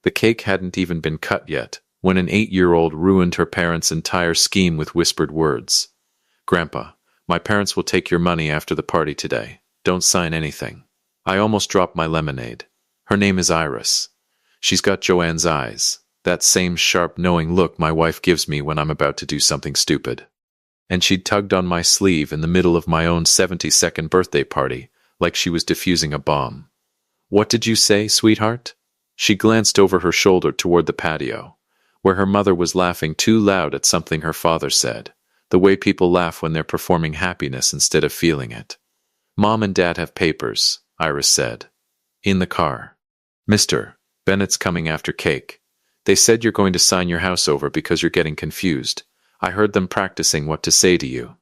The cake hadn't even been cut yet, when an 8-year-old ruined her parents' entire scheme with whispered words. "Grandpa, my parents will take your money after the party today. Don't sign anything." I almost dropped my lemonade. Her name is Iris. She's got Joanne's eyes, that same sharp, knowing look my wife gives me when I'm about to do something stupid. And she'd tugged on my sleeve in the middle of my own 72nd birthday party, like she was defusing a bomb. "What did you say, sweetheart?" She glanced over her shoulder toward the patio, where her mother was laughing too loud at something her father said, the way people laugh when they're performing happiness instead of feeling it. "Mom and Dad have papers," Iris said. "In the car. Mr. Bennett's coming after cake. They said you're going to sign your house over because you're getting confused. I heard them practicing what to say to you."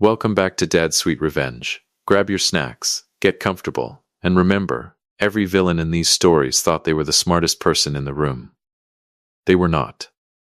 Welcome back to Dad's Sweet Revenge. Grab your snacks, get comfortable, and remember, every villain in these stories thought they were the smartest person in the room. They were not.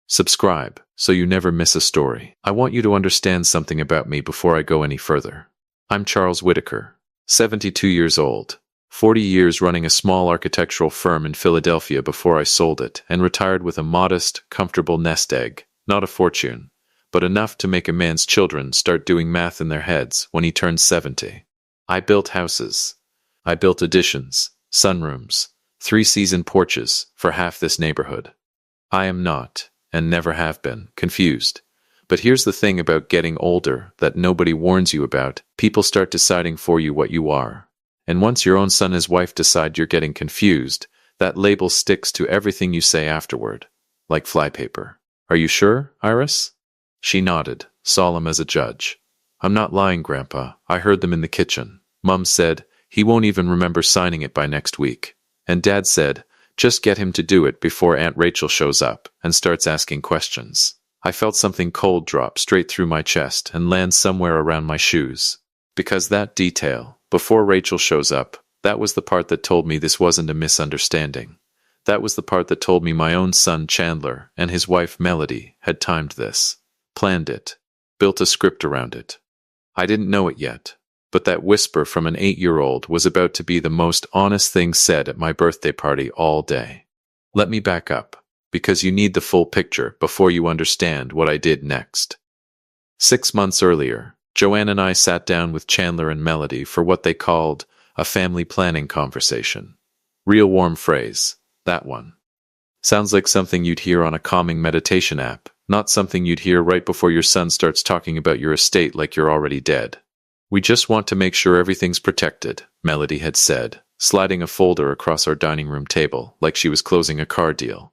Subscribe, so you never miss a story. I want you to understand something about me before I go any further. I'm Charles Whitaker, 72 years old, 40 years running a small architectural firm in Philadelphia before I sold it, and retired with a modest, comfortable nest egg. Not a fortune, but enough to make a man's children start doing math in their heads when he turns 70. I built houses. I built additions, sunrooms, 3-season porches for half this neighborhood. I am not, and never have been, confused. But here's the thing about getting older that nobody warns you about. People start deciding for you what you are. And once your own son and his wife decide you're getting confused, that label sticks to everything you say afterward, like flypaper. "Are you sure, Iris?" She nodded, solemn as a judge. "I'm not lying, Grandpa. I heard them in the kitchen. Mom said, he won't even remember signing it by next week. And Dad said, just get him to do it before Aunt Rachel shows up and starts asking questions." I felt something cold drop straight through my chest and land somewhere around my shoes. Because that detail, before Rachel shows up, that was the part that told me this wasn't a misunderstanding. That was the part that told me my own son Chandler and his wife Melody had timed this, planned it, built a script around it. I didn't know it yet, but that whisper from an 8-year-old was about to be the most honest thing said at my birthday party all day. Let me back up, because you need the full picture before you understand what I did next. 6 months earlier, Joanne and I sat down with Chandler and Melody for what they called a family planning conversation. Real warm phrase. That one. Sounds like something you'd hear on a calming meditation app, not something you'd hear right before your son starts talking about your estate like you're already dead. "We just want to make sure everything's protected," Melody had said, sliding a folder across our dining room table like she was closing a car deal.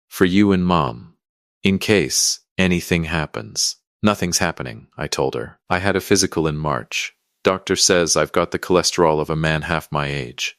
"For you and Mom. In case anything happens." "Nothing's happening," I told her. "I had a physical in March. Doctor says I've got the cholesterol of a man half my age."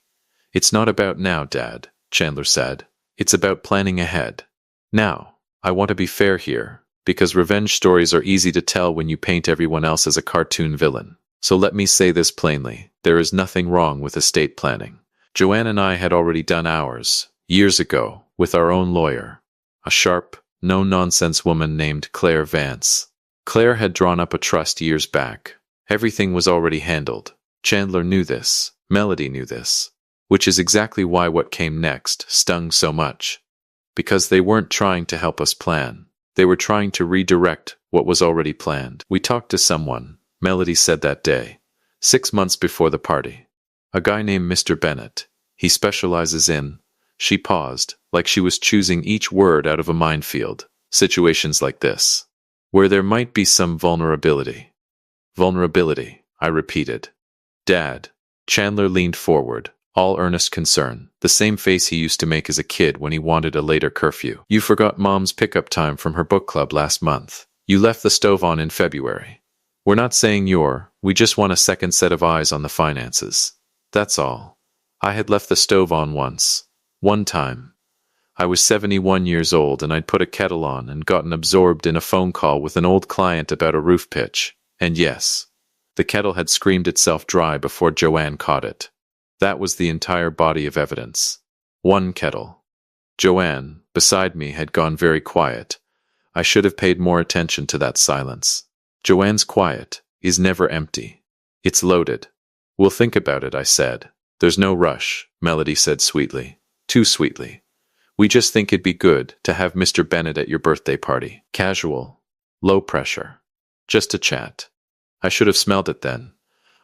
"It's not about now, Dad," Chandler said. "It's about planning ahead. Now, I want to be fair here, because revenge stories are easy to tell when you paint everyone else as a cartoon villain. So let me say this plainly, there is nothing wrong with estate planning. Joanne and I had already done ours, years ago, with our own lawyer, a sharp, no-nonsense woman named Claire Vance. Claire had drawn up a trust years back. Everything was already handled. Chandler knew this. Melody knew this. Which is exactly why what came next stung so much. Because they weren't trying to help us plan. They were trying to redirect what was already planned. "We talked to someone," Melody said that day, 6 months before the party. "A guy named Mr. Bennett. He specializes in..." She paused, like she was choosing each word out of a minefield. "Situations like this, where there might be some vulnerability." "Vulnerability," I repeated. "Dad." Chandler leaned forward, all earnest concern, the same face he used to make as a kid when he wanted a later curfew. "You forgot Mom's pickup time from her book club last month. You left the stove on in February. We're not saying we just want a second set of eyes on the finances. That's all. I had left the stove on once. One time. I was 71 years old and I'd put a kettle on and gotten absorbed in a phone call with an old client about a roof pitch. And yes, the kettle had screamed itself dry before Joanne caught it. That was the entire body of evidence. One kettle. Joanne, beside me, had gone very quiet. I should have paid more attention to that silence. Joanne's quiet is never empty. It's loaded. "We'll think about it," I said. "There's no rush," Melody said sweetly. Too sweetly. We just think it'd be good to have Mr. Bennett at your birthday party. Casual. Low pressure. Just a chat. I should have smelled it then.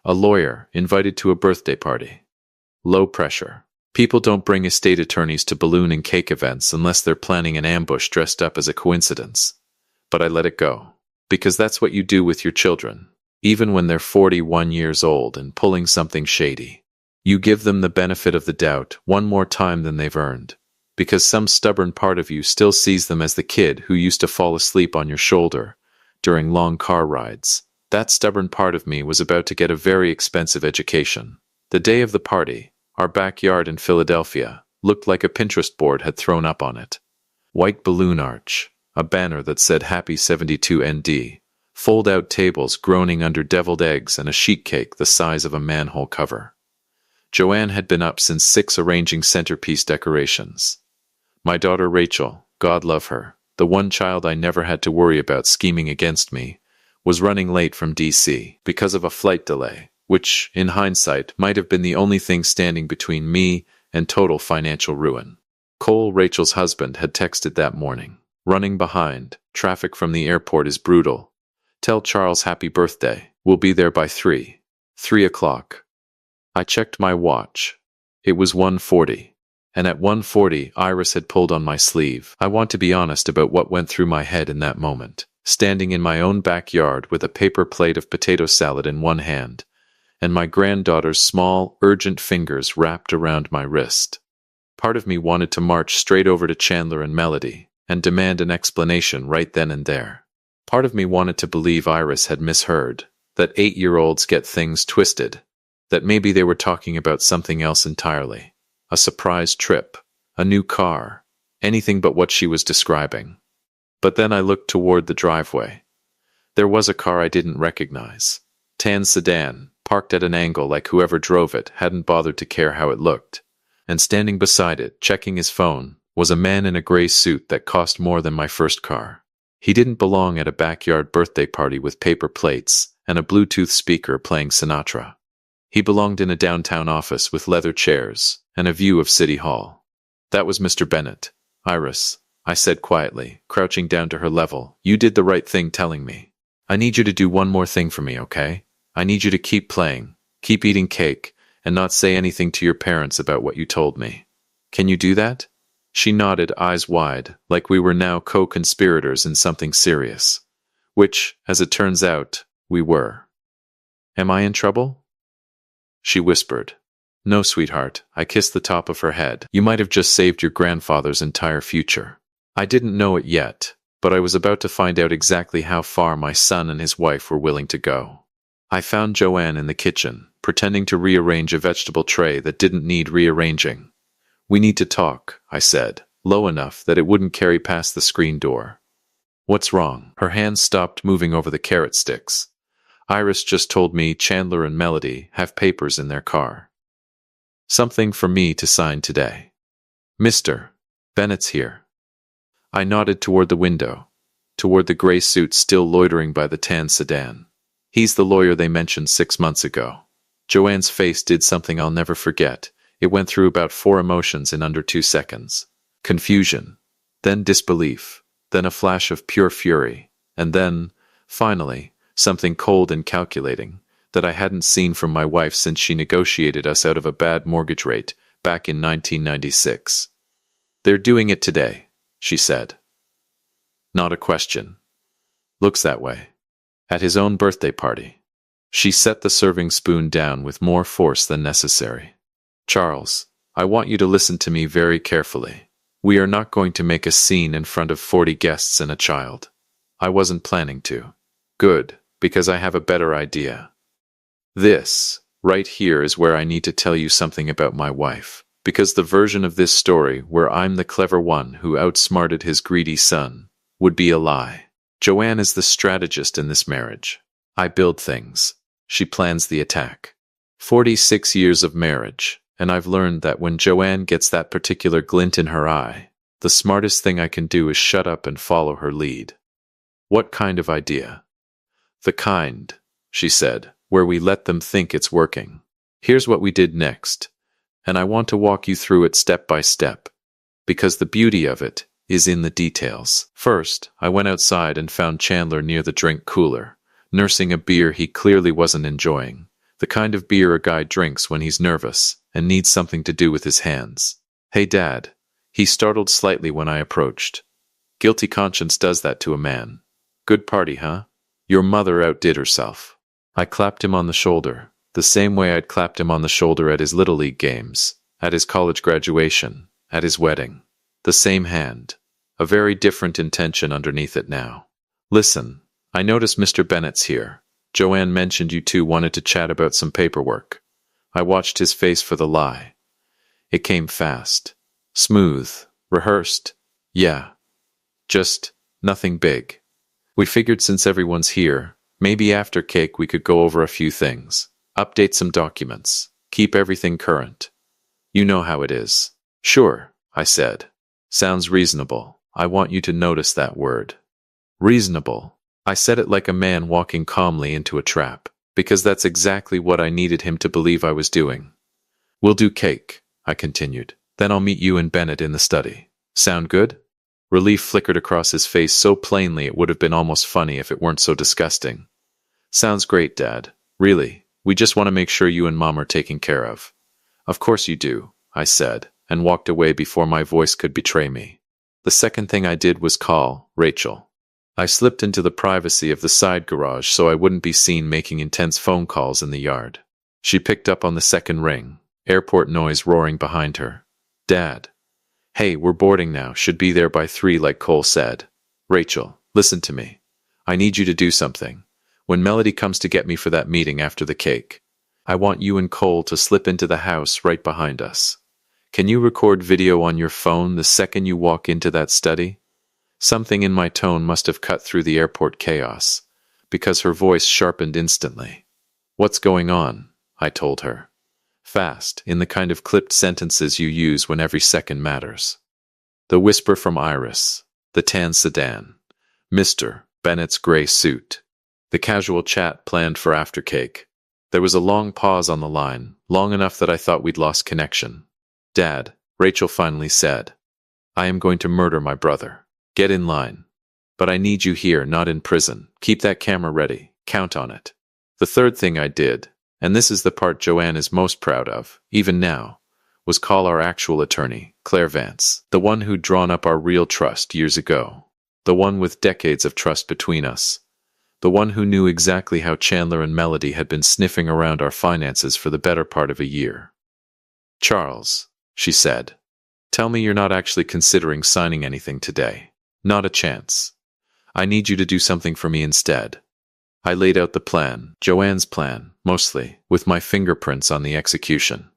A lawyer invited to a birthday party. Low pressure. People don't bring estate attorneys to balloon and cake events unless they're planning an ambush dressed up as a coincidence. But I let it go. Because that's what you do with your children. Even when they're 41 years old and pulling something shady. You give them the benefit of the doubt one more time than they've earned. Because some stubborn part of you still sees them as the kid who used to fall asleep on your shoulder during long car rides. That stubborn part of me was about to get a very expensive education. The day of the party, our backyard in Philadelphia looked like a Pinterest board had thrown up on it. White balloon arch, a banner that said Happy 72 ND, fold-out tables groaning under deviled eggs and a sheet cake the size of a manhole cover. Joanne had been up since 6 arranging centerpiece decorations. My daughter Rachel, God love her, the one child I never had to worry about scheming against me, was running late from D.C. because of a flight delay, which, in hindsight, might have been the only thing standing between me and total financial ruin. Cole, Rachel's husband, had texted that morning. Running behind, traffic from the airport is brutal. Tell Charles happy birthday. We'll be there by 3 o'clock. I checked my watch. It was 1:40. And at 1:40, Iris had pulled on my sleeve. I want to be honest about what went through my head in that moment. Standing in my own backyard with a paper plate of potato salad in one hand, and my granddaughter's small, urgent fingers wrapped around my wrist. Part of me wanted to march straight over to Chandler and Melody and demand an explanation right then and there. Part of me wanted to believe Iris had misheard, that 8-year-olds get things twisted, that maybe they were talking about something else entirely. A surprise trip, a new car, anything but what she was describing. But then I looked toward the driveway. There was a car I didn't recognize. Tan sedan, parked at an angle like whoever drove it hadn't bothered to care how it looked. And standing beside it, checking his phone, was a man in a gray suit that cost more than my first car. He didn't belong at a backyard birthday party with paper plates and a Bluetooth speaker playing Sinatra. He belonged in a downtown office with leather chairs and a view of City Hall. That was Mr. Bennett. Iris, I said quietly, crouching down to her level, you did the right thing telling me. I need you to do one more thing for me, okay? I need you to keep playing, keep eating cake, and not say anything to your parents about what you told me. Can you do that? She nodded, eyes wide, like we were now co-conspirators in something serious. Which, as it turns out, we were. Am I in trouble? She whispered. No, sweetheart, I kissed the top of her head. You might have just saved your grandfather's entire future. I didn't know it yet, but I was about to find out exactly how far my son and his wife were willing to go. I found Joanne in the kitchen, pretending to rearrange a vegetable tray that didn't need rearranging. We need to talk, I said, low enough that it wouldn't carry past the screen door. What's wrong? Her hands stopped moving over the carrot sticks. Iris just told me Chandler and Melody have papers in their car. Something for me to sign today. Mr. Bennett's here. I nodded toward the window, toward the gray suit still loitering by the tan sedan. He's the lawyer they mentioned 6 months ago. Joanne's face did something I'll never forget. It went through about 4 emotions in under 2 seconds. Confusion, then disbelief, then a flash of pure fury, and then, finally, something cold and calculating that I hadn't seen from my wife since she negotiated us out of a bad mortgage rate back in 1996. They're doing it today, she said. Not a question. Looks that way. At his own birthday party. She set the serving spoon down with more force than necessary. Charles, I want you to listen to me very carefully. We are not going to make a scene in front of 40 guests and a child. I wasn't planning to. Good, because I have a better idea. This, right here, is where I need to tell you something about my wife, because the version of this story where I'm the clever one who outsmarted his greedy son would be a lie. Joanne is the strategist in this marriage. I build things. She plans the attack. 46 years of marriage, and I've learned that when Joanne gets that particular glint in her eye, the smartest thing I can do is shut up and follow her lead. What kind of idea? The kind, she said, where we let them think it's working. Here's what we did next, and I want to walk you through it step by step. because the beauty of it is in the details. First, I went outside and found Chandler near the drink cooler, nursing a beer he clearly wasn't enjoying, the kind of beer a guy drinks when he's nervous and needs something to do with his hands. "Hey, Dad." He startled slightly when I approached. Guilty conscience does that to a man. "Good party, huh? Your mother outdid herself." I clapped him on the shoulder, the same way I'd clapped him on the shoulder at his Little League games, at his college graduation, at his wedding. The same hand. A very different intention underneath it now. "Listen, I noticed Mr. Bennett's here. Joanne mentioned you two wanted to chat about some paperwork." I watched his face for the lie. It came fast. Smooth. Rehearsed. Yeah. Just nothing big. We figured since everyone's here, maybe after cake we could go over a few things. Update some documents. Keep everything current. You know how it is. "Sure," I said. "Sounds reasonable. I want you to notice that word. Reasonable." I said it like a man walking calmly into a trap, because that's exactly what I needed him to believe I was doing. "We'll do cake," I continued. "Then I'll meet you and Bennett in the study. Sound good?" Relief flickered across his face so plainly it would have been almost funny if it weren't so disgusting. "Sounds great, Dad. Really, we just want to make sure you and Mom are taken care of." "Of course you do," I said, and walked away before my voice could betray me. The second thing I did was call Rachel. I slipped into the privacy of the side garage so I wouldn't be seen making intense phone calls in the yard. She picked up on the second ring, airport noise roaring behind her. "Dad." "Hey, we're boarding now, should be there by 3 like Cole said." "Rachel, listen to me. I need you to do something. When Melody comes to get me for that meeting after the cake, I want you and Cole to slip into the house right behind us. Can you record video on your phone the second you walk into that study?" Something in my tone must have cut through the airport chaos, because her voice sharpened instantly. "What's going on?" I told her. Fast, in the kind of clipped sentences you use when every second matters. The whisper from Iris, the tan sedan, Mr. Bennett's gray suit, the casual chat planned for after cake. There was a long pause on the line, long enough that I thought we'd lost connection. "Dad," Rachel finally said, "I am going to murder my brother. Get in line. But I need you here, not in prison. Keep that camera ready. Count on it." The third thing I did, and this is the part Joanne is most proud of, even now, was call our actual attorney, Claire Vance, the one who'd drawn up our real trust years ago, the one with decades of trust between us, the one who knew exactly how Chandler and Melody had been sniffing around our finances for the better part of a year. "Charles," she said, "tell me you're not actually considering signing anything today. Not a chance. I need you to do something for me instead." I laid out the plan, Joanne's plan, mostly, with my fingerprints on the execution.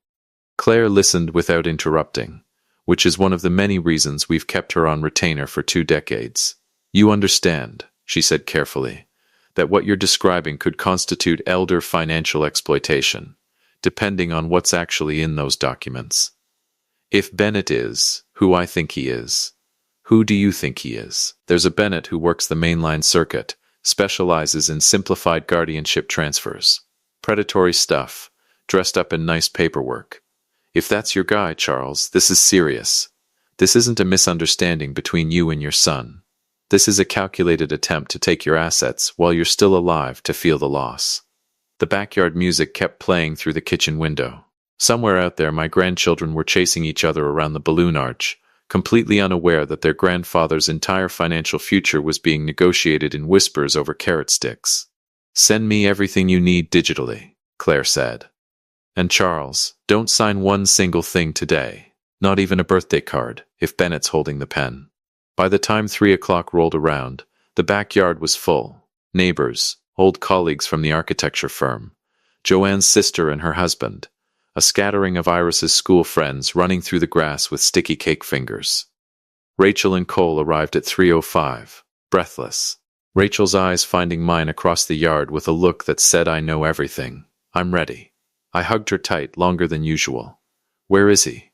Claire listened without interrupting, which is one of the many reasons we've kept her on retainer for 2 decades. "You understand," she said carefully, "that what you're describing could constitute elder financial exploitation, depending on what's actually in those documents. If Bennett is who I think he is, who do you think he is? There's a Bennett who works the mainline circuit, specializes in simplified guardianship transfers. Predatory stuff, dressed up in nice paperwork. If that's your guy, Charles, this is serious. This isn't a misunderstanding between you and your son. This is a calculated attempt to take your assets while you're still alive to feel the loss." The backyard music kept playing through the kitchen window. Somewhere out there my grandchildren were chasing each other around the balloon arch, completely unaware that their grandfather's entire financial future was being negotiated in whispers over carrot sticks. "Send me everything you need digitally," Claire said. "And Charles, don't sign one single thing today, not even a birthday card, if Bennett's holding the pen." By the time 3 o'clock rolled around, the backyard was full. Neighbors, old colleagues from the architecture firm, Joanne's sister and her husband, a scattering of Iris's school friends running through the grass with sticky cake fingers. Rachel and Cole arrived at 3:05, breathless. Rachel's eyes finding mine across the yard with a look that said, "I know everything. I'm ready." I hugged her tight, longer than usual. "Where is he?"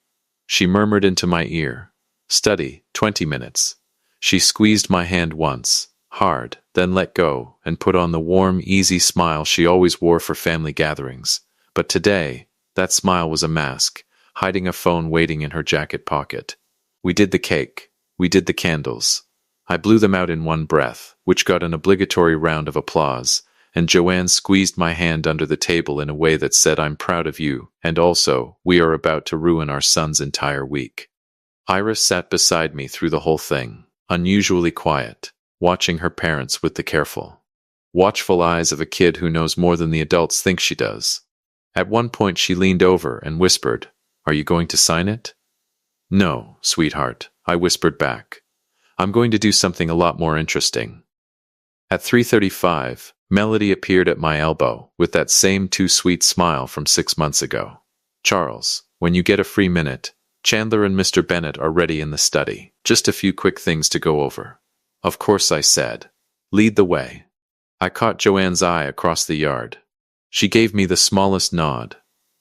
She murmured into my ear. "Study, 20 minutes. She squeezed my hand once, hard, then let go, and put on the warm, easy smile she always wore for family gatherings. But today, that smile was a mask, hiding a phone waiting in her jacket pocket. We did the cake. We did the candles. I blew them out in one breath, which got an obligatory round of applause, and Joanne squeezed my hand under the table in a way that said, "I'm proud of you, and also, we are about to ruin our son's entire week." Iris sat beside me through the whole thing, unusually quiet, watching her parents with the careful, watchful eyes of a kid who knows more than the adults think she does. At one point she leaned over and whispered, "Are you going to sign it?" "No, sweetheart," I whispered back. "I'm going to do something a lot more interesting." At 3:35, Melody appeared at my elbow with that same too-sweet smile from 6 months ago. "Charles, when you get a free minute, Chandler and Mr. Bennett are ready in the study. Just a few quick things to go over." "Of course," I said. "Lead the way." I caught Joanne's eye across the yard. She gave me the smallest nod,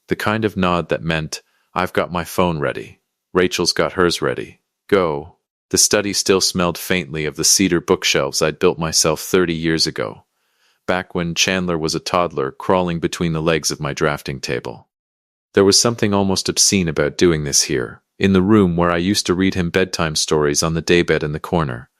the kind of nod that meant, "I've got my phone ready. Rachel's got hers ready. Go." The study still smelled faintly of the cedar bookshelves I'd built myself 30 years ago, back when Chandler was a toddler crawling between the legs of my drafting table. There was something almost obscene about doing this here, in the room where I used to read him bedtime stories on the daybed in the corner,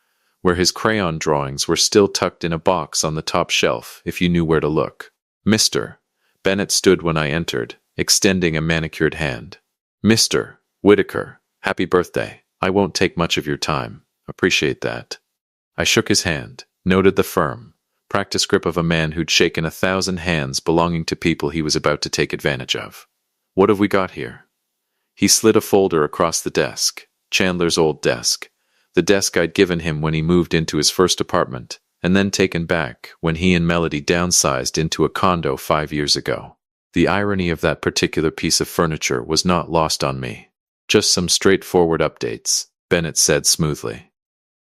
where his crayon drawings were still tucked in a box on the top shelf if you knew where to look. "Mr. Bennett stood when I entered, extending a manicured hand. "Mr. Whitaker, happy birthday. I won't take much of your time. Appreciate that." I shook his hand, noted the firm, practiced grip of a man who'd shaken 1,000 hands belonging to people he was about to take advantage of. "What have we got here?" He slid a folder across the desk, Chandler's old desk, the desk I'd given him when he moved into his first apartment, and then taken back when he and Melody downsized into a condo 5 years ago. The irony of that particular piece of furniture was not lost on me. "Just some straightforward updates," Bennett said smoothly.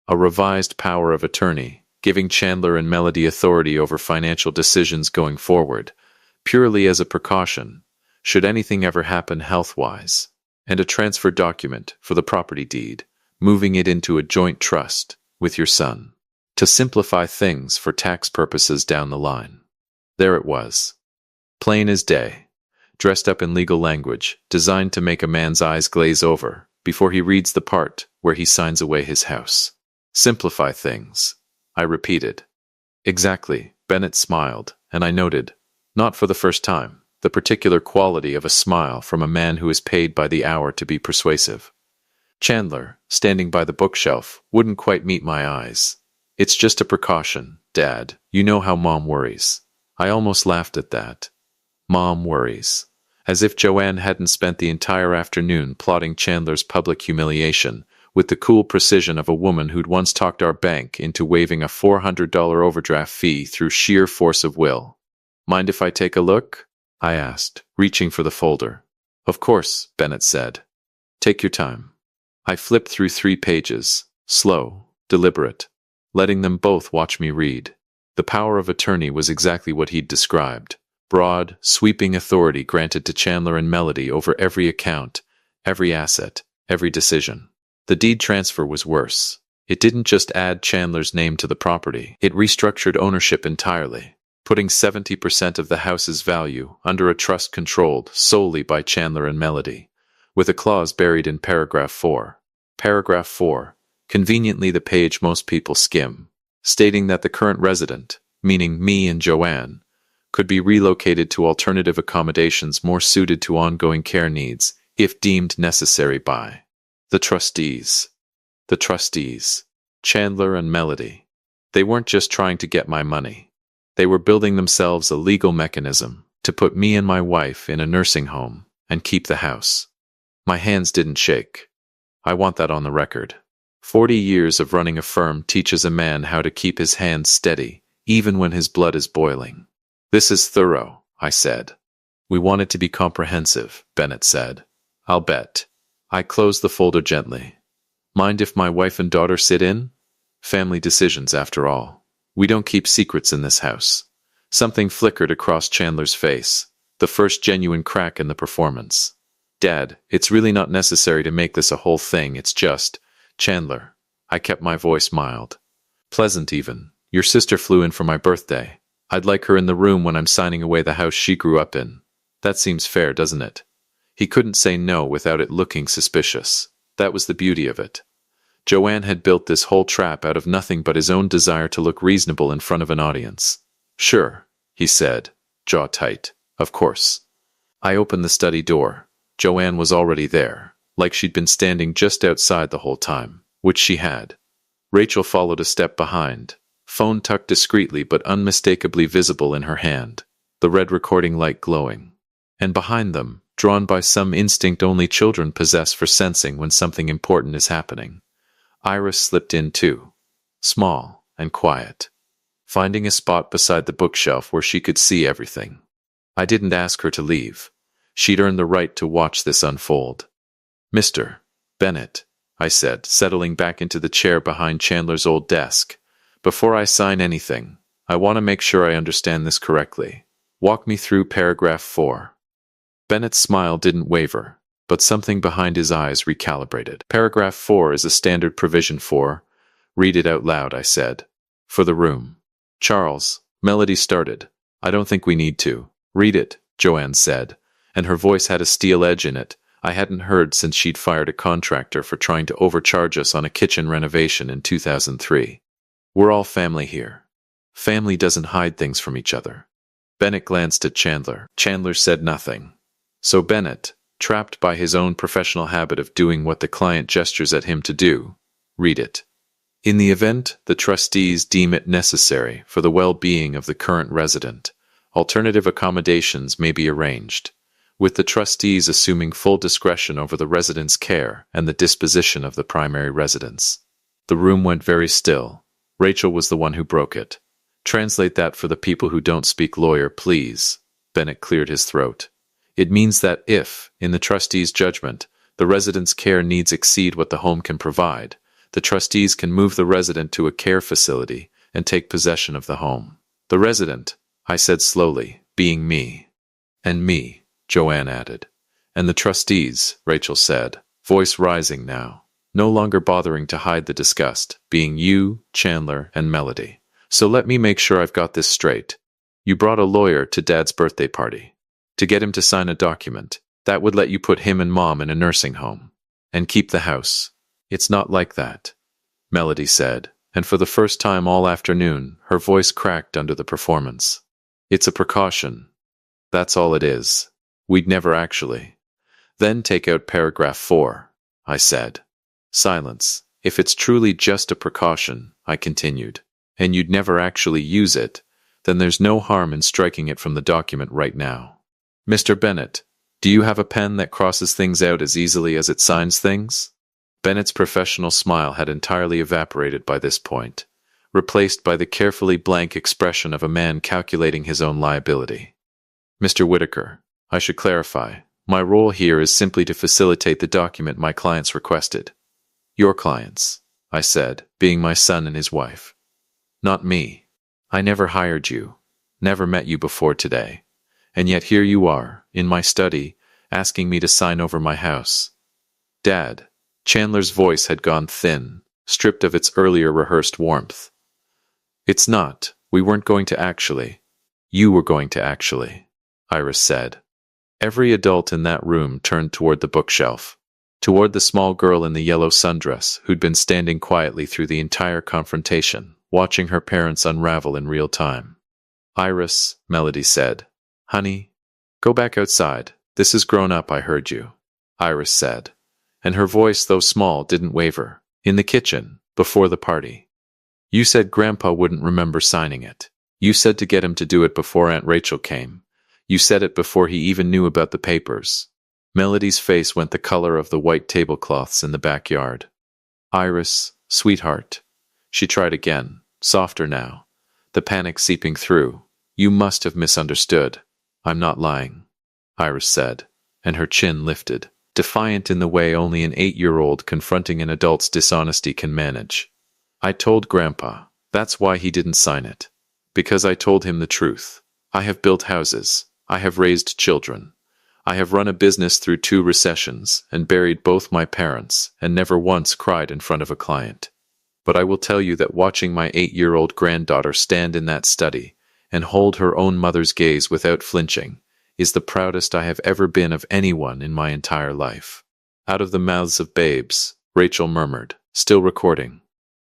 "A revised power of attorney, giving Chandler and Melody authority over financial decisions going forward, purely as a precaution, should anything ever happen health-wise. And a transfer document for the property deed, moving it into a joint trust with your son, to simplify things for tax purposes down the line." There it was. Plain as day, dressed up in legal language, designed to make a man's eyes glaze over before he reads the part where he signs away his house. "Simplify things," I repeated. "Exactly," Bennett smiled, and I noted, not for the first time, the particular quality of a smile from a man who is paid by the hour to be persuasive. Chandler, standing by the bookshelf, wouldn't quite meet my eyes. "It's just a precaution, Dad. You know how Mom worries." I almost laughed at that. Mom worries. As if Joanne hadn't spent the entire afternoon plotting Chandler's public humiliation with the cool precision of a woman who'd once talked our bank into waiving a $400 overdraft fee through sheer force of will. "Mind if I take a look?" I asked, reaching for the folder. "Of course," Bennett said. "Take your time." I flipped through 3 pages, slow, deliberate, letting them both watch me read. The power of attorney was exactly what he'd described. Broad, sweeping authority granted to Chandler and Melody over every account, every asset, every decision. The deed transfer was worse. It didn't just add Chandler's name to the property, it restructured ownership entirely, putting 70% of the house's value under a trust controlled solely by Chandler and Melody, with a clause buried in paragraph 4. Paragraph 4, conveniently the page most people skim, stating that the current resident, meaning me and Joanne, could be relocated to alternative accommodations more suited to ongoing care needs, if deemed necessary by the trustees. The trustees, Chandler and Melody. They weren't just trying to get my money. They were building themselves a legal mechanism to put me and my wife in a nursing home and keep the house. My hands didn't shake. I want that on the record. 40 years of running a firm teaches a man how to keep his hands steady, even when his blood is boiling. "This is thorough," I said. "We want it to be comprehensive," Bennett said. "I'll bet." I closed the folder gently. "Mind if my wife and daughter sit in?" Family decisions, after all. We don't keep secrets in this house. Something flickered across Chandler's face, the first genuine crack in the performance. "Dad, it's really not necessary to make this a whole thing, it's just..." "Chandler." I kept my voice mild. "Pleasant even. Your sister flew in for my birthday. I'd like her in the room when I'm signing away the house she grew up in. That seems fair, doesn't it?" He couldn't say no without it looking suspicious. That was the beauty of it. Joanne had built this whole trap out of nothing but his own desire to look reasonable in front of an audience. "Sure," he said, jaw tight. "Of course." I opened the study door. Joanne was already there, like she'd been standing just outside the whole time, which she had. Rachel followed a step behind, phone tucked discreetly but unmistakably visible in her hand, the red recording light glowing. And behind them, drawn by some instinct only children possess for sensing when something important is happening, Iris slipped in too, small and quiet, finding a spot beside the bookshelf where she could see everything. I didn't ask her to leave. She'd earned the right to watch this unfold. "Mr. Bennett," I said, settling back into the chair behind Chandler's old desk. "Before I sign anything, I want to make sure I understand this correctly. Walk me through paragraph 4. Bennett's smile didn't waver, but something behind his eyes recalibrated. "Paragraph 4 is a standard provision for—" "Read it out loud," I said. "For the room." "Charles," Melody started. "I don't think we need to." "Read it," Joanne said, and her voice had a steel edge in it I hadn't heard since she'd fired a contractor for trying to overcharge us on a kitchen renovation in 2003. "We're all family here. Family doesn't hide things from each other." Bennett glanced at Chandler. Chandler said nothing. So Bennett, trapped by his own professional habit of doing what the client gestures at him to do, read it. "In the event the trustees deem it necessary for the well-being of the current resident, alternative accommodations may be arranged, with the trustees assuming full discretion over the resident's care and the disposition of the primary residence." The room went very still. Rachel was the one who broke it. "Translate that for the people who don't speak lawyer, please." Bennett cleared his throat. "It means that if, in the trustee's judgment, the resident's care needs exceed what the home can provide, the trustees can move the resident to a care facility and take possession of the home. The resident," I said slowly, "being me." "And me," Joanne added. "And the trustees," Rachel said, voice rising now, no longer bothering to hide the disgust, "being you, Chandler, and Melody. So let me make sure I've got this straight. You brought a lawyer to Dad's birthday party to get him to sign a document that would let you put him and Mom in a nursing home and keep the house." "It's not like that," Melody said, and for the first time all afternoon, her voice cracked under the performance. "It's a precaution. That's all it is. We'd never actually." "Then take out paragraph 4, I said. "Silence. If it's truly just a precaution," I continued, "and you'd never actually use it, then there's no harm in striking it from the document right now. Mr. Bennett, do you have a pen that crosses things out as easily as it signs things?" Bennett's professional smile had entirely evaporated by this point, replaced by the carefully blank expression of a man calculating his own liability. "Mr. Whitaker, I should clarify, my role here is simply to facilitate the document my clients requested." "Your clients," I said, "being my son and his wife." "Not me. I never hired you, never met you before today. And yet here you are, in my study, asking me to sign over my house." "Dad," Chandler's voice had gone thin, stripped of its earlier rehearsed warmth. "It's not. We weren't going to actually." "You were going to actually," Iris said. Every adult in that room turned toward the bookshelf, toward the small girl in the yellow sundress who'd been standing quietly through the entire confrontation, watching her parents unravel in real time. "Iris," Melody said. "Honey, go back outside. This is grown up, I heard you," Iris said. And her voice, though small, didn't waver. "In the kitchen, before the party. You said Grandpa wouldn't remember signing it. You said to get him to do it before Aunt Rachel came. You said it before he even knew about the papers." Melody's face went the color of the white tablecloths in the backyard. "Iris, sweetheart." She tried again, softer now, the panic seeping through. "You must have misunderstood. I'm not lying," Iris said, and her chin lifted, defiant in the way only an 8-year-old confronting an adult's dishonesty can manage. "I told Grandpa. That's why he didn't sign it. Because I told him the truth. I have built houses. I have raised children. I have run a business through 2 recessions and buried both my parents and never once cried in front of a client. But I will tell you that watching my 8-year-old granddaughter stand in that study and hold her own mother's gaze without flinching is the proudest I have ever been of anyone in my entire life. Out of the mouths of babes, Rachel murmured, still recording.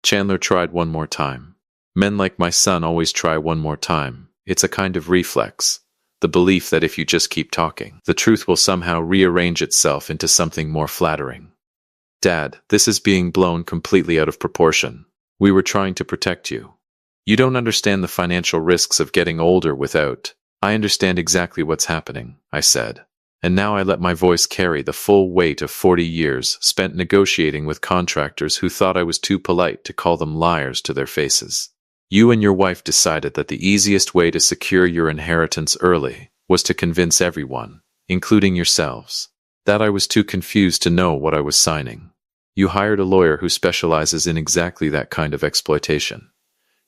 Chandler tried one more time. Men like my son always try one more time. It's a kind of reflex. The belief that if you just keep talking, the truth will somehow rearrange itself into something more flattering. Dad, this is being blown completely out of proportion. We were trying to protect you. You don't understand the financial risks of getting older without. I understand exactly what's happening, I said. And now I let my voice carry the full weight of 40 years spent negotiating with contractors who thought I was too polite to call them liars to their faces. You and your wife decided that the easiest way to secure your inheritance early was to convince everyone, including yourselves, that I was too confused to know what I was signing. You hired a lawyer who specializes in exactly that kind of exploitation.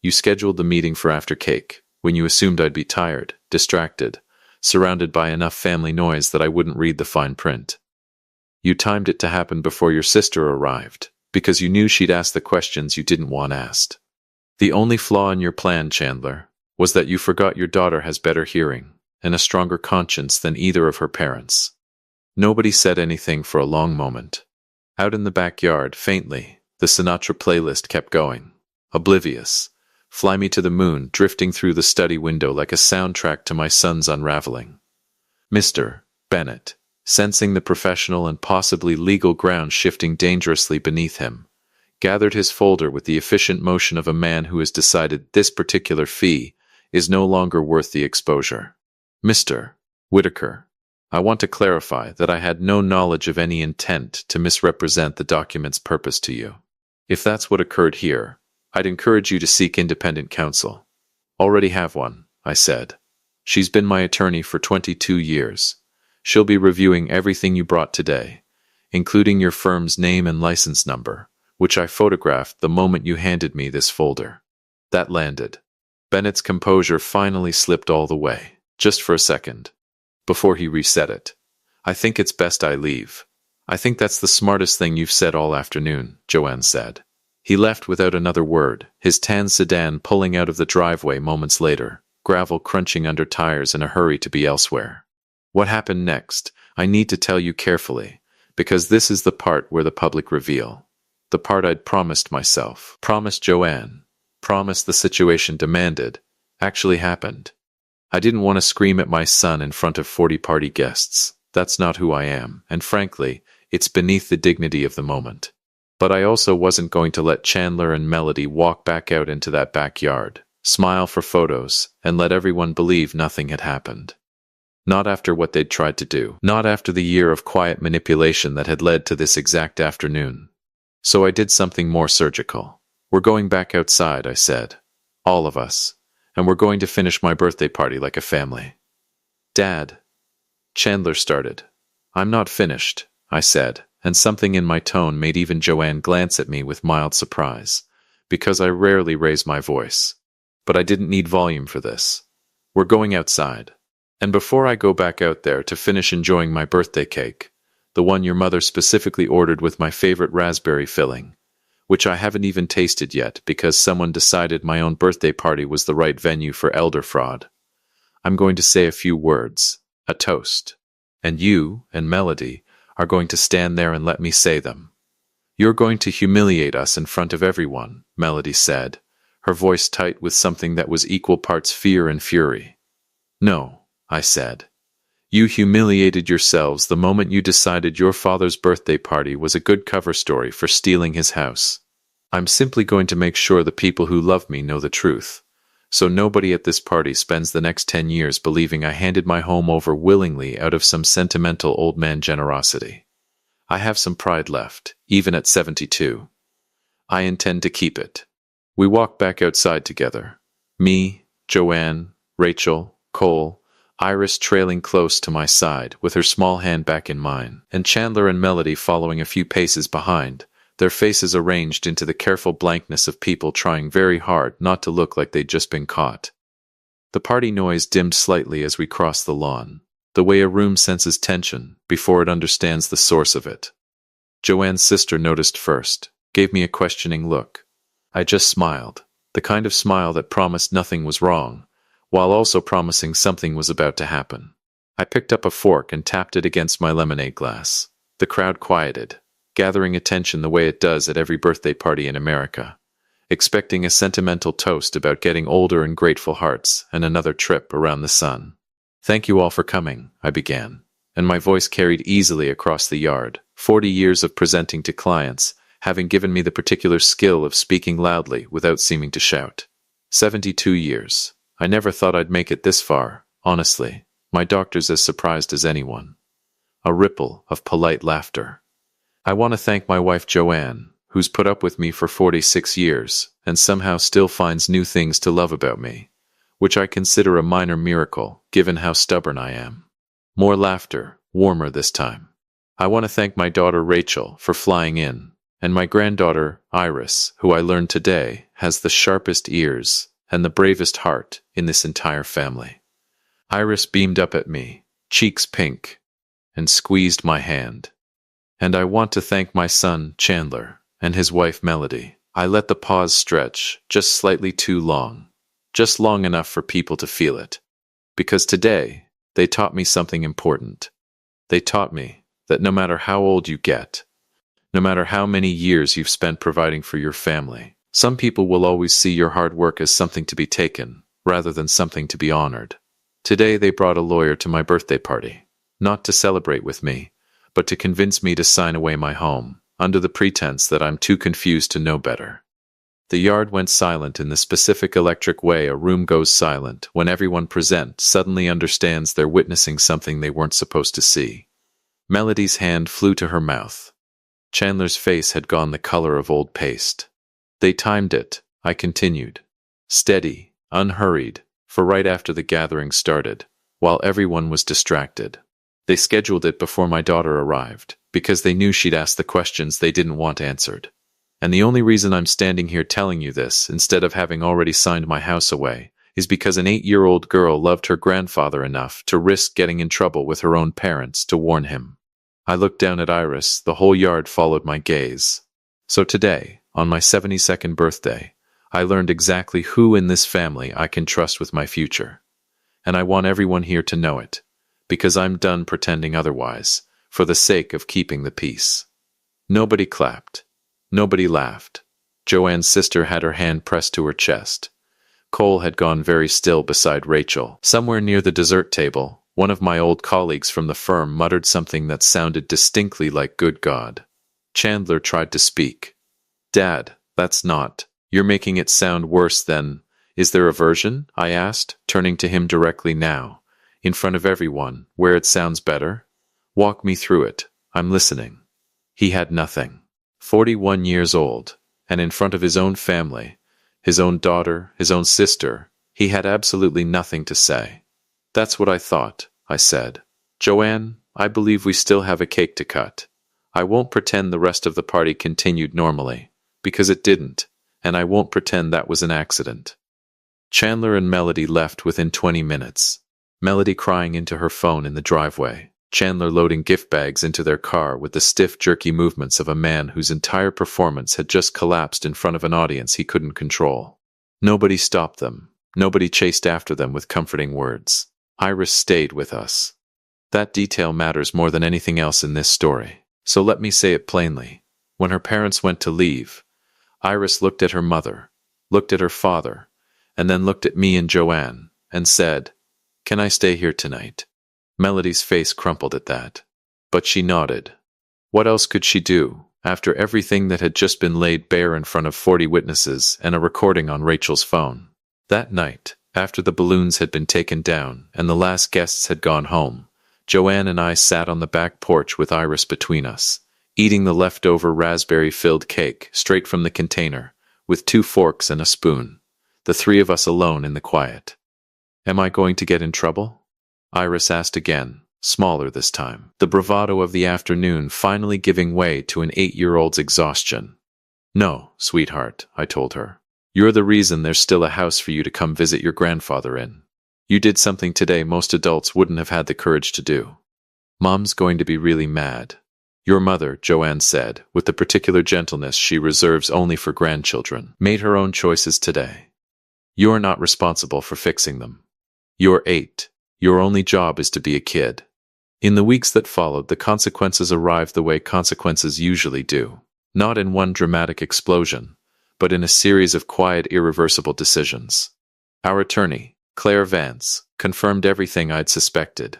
You scheduled the meeting for after cake, when you assumed I'd be tired, distracted, surrounded by enough family noise that I wouldn't read the fine print. You timed it to happen before your sister arrived, because you knew she'd ask the questions you didn't want asked. The only flaw in your plan, Chandler, was that you forgot your daughter has better hearing and a stronger conscience than either of her parents. Nobody said anything for a long moment. Out in the backyard, faintly, the Sinatra playlist kept going, oblivious. Fly Me to the Moon drifting through the study window like a soundtrack to my son's unraveling. Mr. Bennett, sensing the professional and possibly legal ground shifting dangerously beneath him, gathered his folder with the efficient motion of a man who has decided this particular fee is no longer worth the exposure. Mr. Whitaker, I want to clarify that I had no knowledge of any intent to misrepresent the document's purpose to you. If that's what occurred here, I'd encourage you to seek independent counsel. Already have one, I said. She's been my attorney for 22 years. She'll be reviewing everything you brought today, including your firm's name and license number, which I photographed the moment you handed me this folder. That landed. Bennett's composure finally slipped all the way, just for a second, before he reset it. I think it's best I leave. I think that's the smartest thing you've said all afternoon, Joanne said. He left without another word, his tan sedan pulling out of the driveway moments later, gravel crunching under tires in a hurry to be elsewhere. What happened next, I need to tell you carefully, because this is the part where the public reveal. The part I'd promised myself, promised Joanne, promised the situation demanded, actually happened. I didn't want to scream at my son in front of 40 party guests. That's not who I am, and frankly, it's beneath the dignity of the moment. But I also wasn't going to let Chandler and Melody walk back out into that backyard, smile for photos, and let everyone believe nothing had happened. Not after what they'd tried to do. Not after the year of quiet manipulation that had led to this exact afternoon. So I did something more surgical. We're going back outside, I said. All of us. And we're going to finish my birthday party like a family. Dad. Chandler started. I'm not finished, I said. And something in my tone made even Joanne glance at me with mild surprise, because I rarely raise my voice. But I didn't need volume for this. We're going outside. And before I go back out there to finish enjoying my birthday cake, the one your mother specifically ordered with my favorite raspberry filling, which I haven't even tasted yet because someone decided my own birthday party was the right venue for elder fraud, I'm going to say a few words, a toast. And you and Melody are going to stand there and let me say them. You're going to humiliate us in front of everyone, Melody said, her voice tight with something that was equal parts fear and fury. No, I said. You humiliated yourselves the moment you decided your father's birthday party was a good cover story for stealing his house. I'm simply going to make sure the people who love me know the truth, so nobody at this party spends the next 10 years believing I handed my home over willingly out of some sentimental old man generosity. I have some pride left, even at 72. I intend to keep it. We walked back outside together. Me, Joanne, Rachel, Cole, Iris trailing close to my side with her small hand back in mine, and Chandler and Melody following a few paces behind, their faces arranged into the careful blankness of people trying very hard not to look like they'd just been caught. The party noise dimmed slightly as we crossed the lawn, the way a room senses tension before it understands the source of it. Joanne's sister noticed first, gave me a questioning look. I just smiled, the kind of smile that promised nothing was wrong, while also promising something was about to happen. I picked up a fork and tapped it against my lemonade glass. The crowd quieted, gathering attention the way it does at every birthday party in America, expecting a sentimental toast about getting older and grateful hearts and another trip around the sun. "Thank you all for coming," I began, and my voice carried easily across the yard. 40 years of presenting to clients, having given me the particular skill of speaking loudly without seeming to shout. 72 years. I never thought I'd make it this far, honestly. My doctor's as surprised as anyone. A ripple of polite laughter. I want to thank my wife Joanne, who's put up with me for 46 years and somehow still finds new things to love about me, which I consider a minor miracle given how stubborn I am. More laughter, warmer this time. I want to thank my daughter Rachel for flying in, and my granddaughter Iris, who I learned today has the sharpest ears and the bravest heart in this entire family. Iris beamed up at me, cheeks pink, and squeezed my hand. And I want to thank my son Chandler and his wife Melody. I let the pause stretch just slightly too long, just long enough for people to feel it. Because today, they taught me something important. They taught me that no matter how old you get, no matter how many years you've spent providing for your family, some people will always see your hard work as something to be taken, rather than something to be honored. Today they brought a lawyer to my birthday party, not to celebrate with me, but to convince me to sign away my home, under the pretense that I'm too confused to know better. The yard went silent in the specific electric way a room goes silent when everyone present suddenly understands they're witnessing something they weren't supposed to see. Melody's hand flew to her mouth. Chandler's face had gone the color of old paste. They timed it, I continued. Steady, unhurried, for right after the gathering started, while everyone was distracted. They scheduled it before my daughter arrived, because they knew she'd ask the questions they didn't want answered. And the only reason I'm standing here telling you this, instead of having already signed my house away, is because an 8-year-old girl loved her grandfather enough to risk getting in trouble with her own parents to warn him. I looked down at Iris, the whole yard followed my gaze. So today, on my 72nd birthday, I learned exactly who in this family I can trust with my future. And I want everyone here to know it, because I'm done pretending otherwise, for the sake of keeping the peace. Nobody clapped. Nobody laughed. Joanne's sister had her hand pressed to her chest. Cole had gone very still beside Rachel. Somewhere near the dessert table, one of my old colleagues from the firm muttered something that sounded distinctly like "Good God." Chandler tried to speak. "Dad, that's not. You're making it sound worse than—" "Is there a version?" I asked, turning to him directly now, in front of everyone, where it sounds better. "Walk me through it. I'm listening." He had nothing. 41 years old, and in front of his own family, his own daughter, his own sister, he had absolutely nothing to say. "That's what I thought," I said. "Joanne, I believe we still have a cake to cut. I won't pretend the rest of the party continued normally, because it didn't, and I won't pretend that was an accident." Chandler and Melody left within 20 minutes. Melody crying into her phone in the driveway. Chandler loading gift bags into their car with the stiff, jerky movements of a man whose entire performance had just collapsed in front of an audience he couldn't control. Nobody stopped them. Nobody chased after them with comforting words. Iris stayed with us. That detail matters more than anything else in this story. So let me say it plainly. When her parents went to leave, Iris looked at her mother, looked at her father, and then looked at me and Joanne, and said, "Can I stay here tonight?" Melody's face crumpled at that. But she nodded. What else could she do, after everything that had just been laid bare in front of 40 witnesses and a recording on Rachel's phone? That night, after the balloons had been taken down and the last guests had gone home, Joanne and I sat on the back porch with Iris between us, eating the leftover raspberry-filled cake straight from the container, with 2 forks and a spoon, the 3 of us alone in the quiet. "Am I going to get in trouble?" Iris asked again, smaller this time, the bravado of the afternoon finally giving way to an 8-year-old's exhaustion. "No, sweetheart," I told her. "You're the reason there's still a house for you to come visit your grandfather in. You did something today most adults wouldn't have had the courage to do." "Mom's going to be really mad." "Your mother," Joanne said, with the particular gentleness she reserves only for grandchildren, "made her own choices today. You're not responsible for fixing them. You're 8. Your only job is to be a kid. In the weeks that followed, the consequences arrived the way consequences usually do. Not in one dramatic explosion, but in a series of quiet, irreversible decisions. Our attorney, Claire Vance, confirmed everything I'd suspected.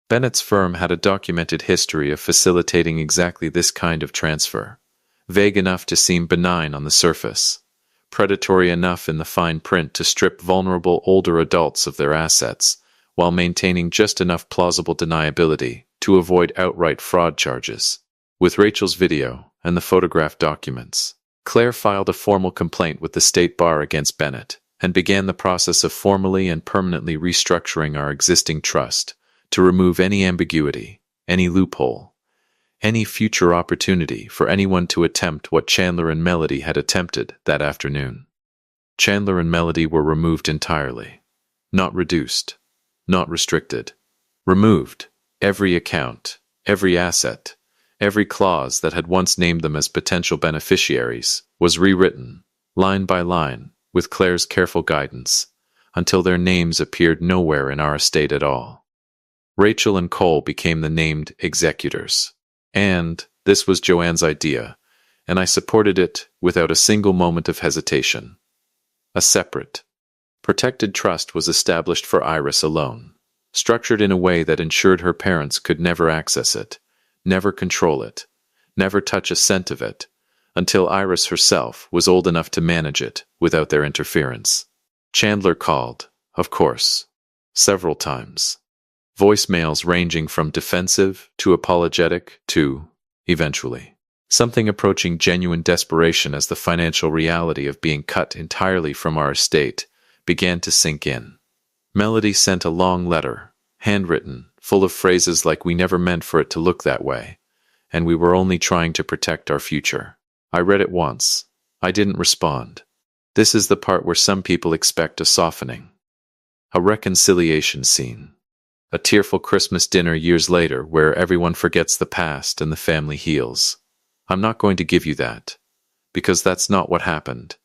Bennett's firm had a documented history of facilitating exactly this kind of transfer. Vague enough to seem benign on the surface, predatory enough in the fine print to strip vulnerable older adults of their assets, while maintaining just enough plausible deniability to avoid outright fraud charges. With Rachel's video and the photographed documents, Claire filed a formal complaint with the state bar against Bennett and began the process of formally and permanently restructuring our existing trust to remove any ambiguity, any loophole, any future opportunity for anyone to attempt what Chandler and Melody had attempted that afternoon. Chandler and Melody were removed entirely. Not reduced. Not restricted. Removed. Every account, every asset, every clause that had once named them as potential beneficiaries was rewritten, line by line, with Claire's careful guidance, until their names appeared nowhere in our estate at all. Rachel and Cole became the named executors. And this was Joanne's idea, and I supported it without a single moment of hesitation. A separate, protected trust was established for Iris alone, structured in a way that ensured her parents could never access it, never control it, never touch a cent of it, until Iris herself was old enough to manage it without their interference. Chandler called, of course, several times. Voicemails ranging from defensive to apologetic to, eventually, something approaching genuine desperation as the financial reality of being cut entirely from our estate began to sink in. Melody sent a long letter, handwritten, full of phrases like we never meant for it to look that way, and we were only trying to protect our future. I read it once. I didn't respond. This is the part where some people expect a softening. A reconciliation scene. A tearful Christmas dinner years later where everyone forgets the past and the family heals. I'm not going to give you that, because that's not what happened.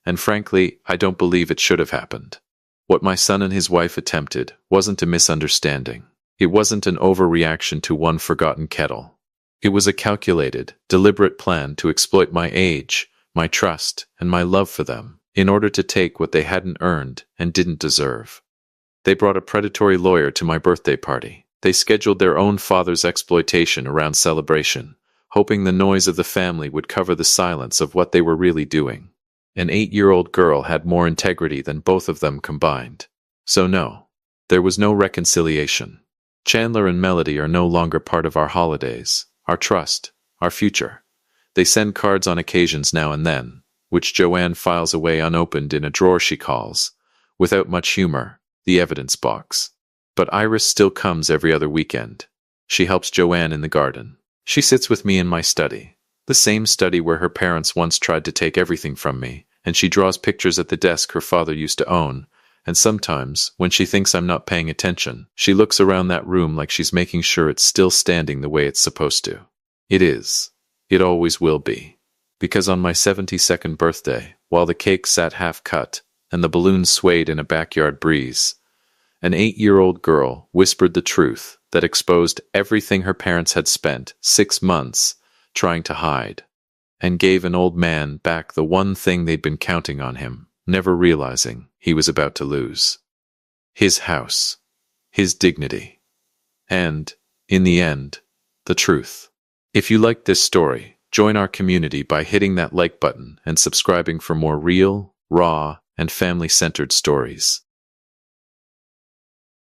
And frankly, I don't believe it should have happened. What my son and his wife attempted wasn't a misunderstanding. It wasn't an overreaction to one forgotten kettle. It was a calculated, deliberate plan to exploit my age, my trust, and my love for them, in order to take what they hadn't earned and didn't deserve. They brought a predatory lawyer to my birthday party. They scheduled their own father's exploitation around celebration, hoping the noise of the family would cover the silence of what they were really doing. An 8-year-old girl had more integrity than both of them combined. So no, there was no reconciliation. Chandler and Melody are no longer part of our holidays, our trust, our future. They send cards on occasions now and then, which Joanne files away unopened in a drawer she calls, without much humor, the evidence box. But Iris still comes every other weekend. She helps Joanne in the garden. She sits with me in my study, the same study where her parents once tried to take everything from me, and she draws pictures at the desk her father used to own, and sometimes, when she thinks I'm not paying attention, she looks around that room like she's making sure it's still standing the way it's supposed to. It is. It always will be. Because on my 72nd birthday, while the cake sat half-cut, and the balloons swayed in a backyard breeze, an 8-year-old girl whispered the truth that exposed everything her parents had spent 6 months trying to hide, and gave an old man back the one thing they'd been counting on him, never realizing he was about to lose. His house, his dignity, and, in the end, the truth. If you liked this story, join our community by hitting that like button and subscribing for more real, raw, and family-centered stories.